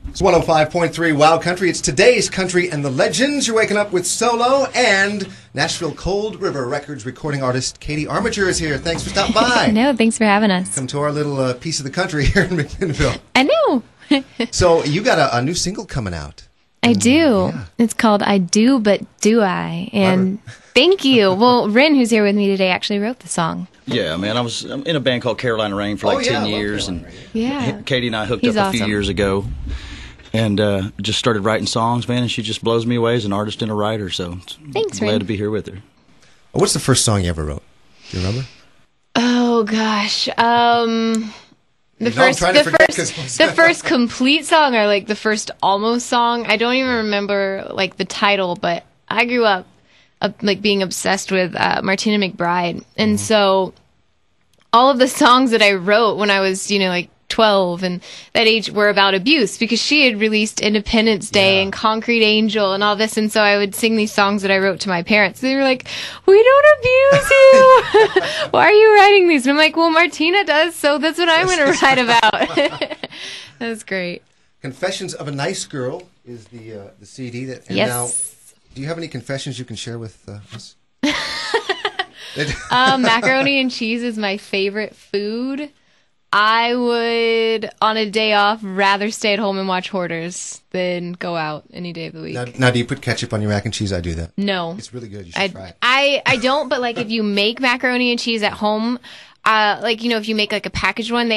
It's 105.3 Wild Country. It's today's Country and the Legends. You're waking up with Solo, and Nashville Cold River Records recording artist Katie Armiger is here. Thanks for stopping by. No, thanks for having us. Come to our little piece of the country here in McMinnville. I know. So you got a new single coming out. I do. Yeah. It's called I Do, But Do I? And thank you. Well, Rin, who's here with me today, actually wrote the song. Yeah, man, I'm in a band called Carolina Rain for like 10 years, and Katie and I hooked up a few years ago, and just started writing songs, man, and she just blows me away as an artist and a writer, so thanks, glad Rin. to be here with her. What's the first song you ever wrote? Do you remember? Oh, gosh. The first complete song, or like the first almost song. I don't even remember like the title, but I grew up like being obsessed with Martina McBride, and so all of the songs that I wrote when I was, like 12 and that age were about abuse, because she had released Independence Day and Concrete Angel and all this, and so I would sing these songs that I wrote to my parents. They were like, "We don't abuse you. Why are you writing these?" And I'm like, "Well, Martina does, so that's what I'm going to write about." That was great. Confessions of a Nice Girl is the CD that. And yes. Now, do you have any confessions you can share with us? Macaroni and cheese is my favorite food. I would, on a day off, rather stay at home and watch Hoarders than go out any day of the week. Now, do you put ketchup on your mac and cheese? I do that. No. It's really good. You should try it. I don't, but like if you make macaroni and cheese at home, if you make like a packaged one,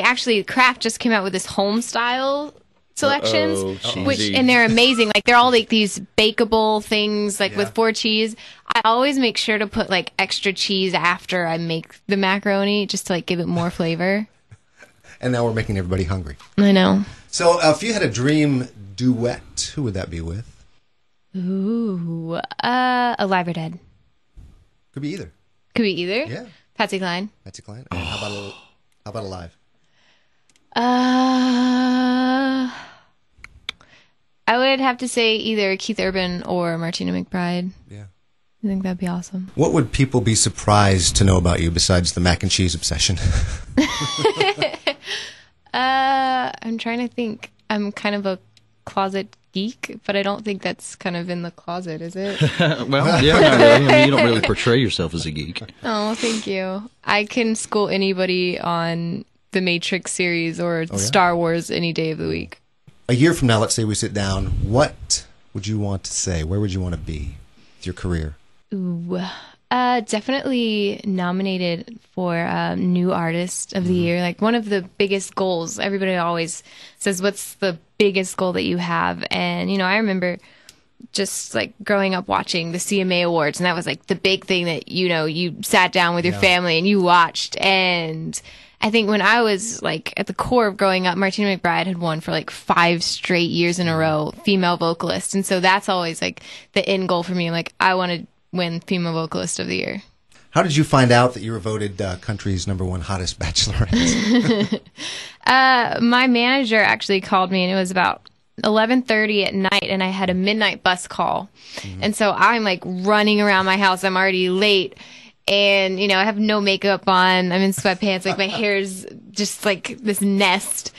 Kraft just came out with this home style selections, and they're amazing. Like they're all like these bakeable things, like with 4 cheese. I always make sure to put like extra cheese after I make the macaroni, just to like give it more flavor. And now we're making everybody hungry. I know. So if you had a dream duet, who would that be with? Ooh, Alive or Dead. Could be either. Could be either. Yeah. Patsy Cline. Patsy Cline. And how about Alive? I would have to say either Keith Urban or Martina McBride. Yeah. I think that'd be awesome. What would people be surprised to know about you besides the mac and cheese obsession? I'm trying to think. I'm kind of a closet geek, but I don't think that's kind of in the closet, is it? Well, yeah, not really. I mean, you don't really portray yourself as a geek. Oh, thank you. I can school anybody on the Matrix series or Star Wars any day of the week. A year from now, let's say we sit down, what would you want to say? Where would you want to be with your career? Ooh, definitely nominated for New Artist of the Year. Like one of the biggest goals, everybody always says, what's the biggest goal that you have? And, I remember just like growing up watching the CMA Awards, and that was like the big thing that, you sat down with your family and you watched. And I think when I was like at the core of growing up, Martina McBride had won for like 5 straight years in a row, female vocalist. And so that's always like the end goal for me. Like I want to win Female Vocalist of the Year. How did you find out that you were voted country's #1 hottest bachelorette? My manager actually called me, and it was about 11:30 at night, and I had a midnight bus call. And so I'm like running around my house. I'm already late. And, I have no makeup on. I'm in sweatpants. Like my hair's just like this nest.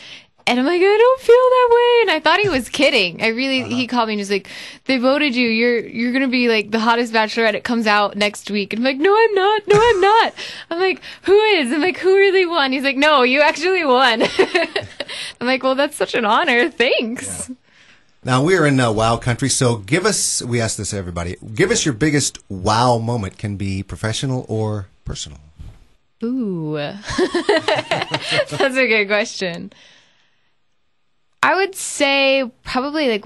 And I'm like, I don't feel that way. And I thought he was kidding. He called me and was like, they voted you. You're going to be like the hottest bachelorette. It comes out next week. And I'm like, no, I'm not. No, I'm not. I'm like, who is? I'm like, who really won? He's like, no, you actually won. I'm like, well, that's such an honor. Thanks. Yeah. Now we're in Wow Country. So we ask this to everybody. Give us your biggest wow moment. Can be professional or personal. Ooh, that's a good question. I would say probably like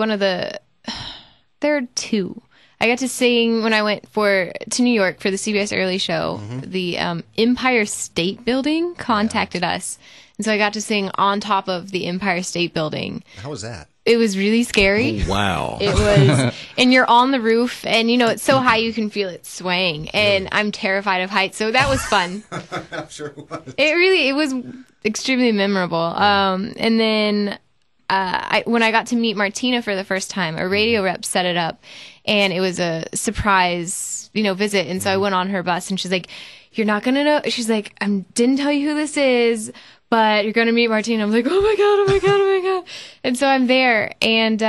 there are 2. I got to sing when I went to New York for the CBS Early Show. The Empire State Building contacted us. And so I got to sing on top of the Empire State Building. How was that? It was really scary. Oh, wow. It was. And you're on the roof, and it's so high you can feel it swaying. And I'm terrified of heights, so that was fun. I'm sure it was. It was extremely memorable. And then when I got to meet Martina for the first time, a radio rep set it up, and it was a surprise, visit. And so I went on her bus, and she's like, "You're not gonna know." She's like, "I didn't tell you who this is, but you're going to meet Martina. I'm like, oh my God, oh my God, oh my God. And so I'm there. And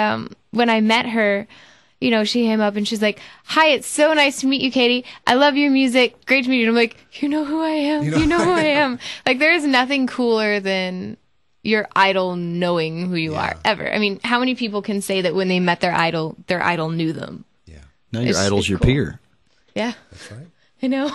when I met her, you know, she came up and she's like, hi, it's so nice to meet you, Katie. I love your music. Great to meet you. And I'm like, you know who I am. You know who I am. Like, there's nothing cooler than your idol knowing who you are, ever. I mean, how many people can say that when they met their idol knew them? Yeah. Now your idol's your peer. Yeah. That's right. I know.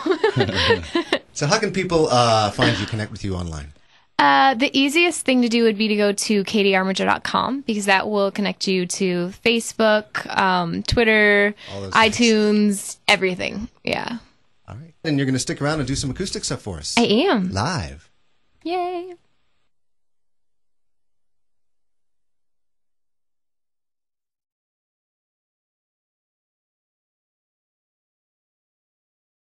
So how can people find you, connect with you online? The easiest thing to do would be to go to katiearmiger.com, because that will connect you to Facebook, Twitter, iTunes, everything. Yeah. All right. And you're going to stick around and do some acoustic stuff for us. I am. Live. Yay.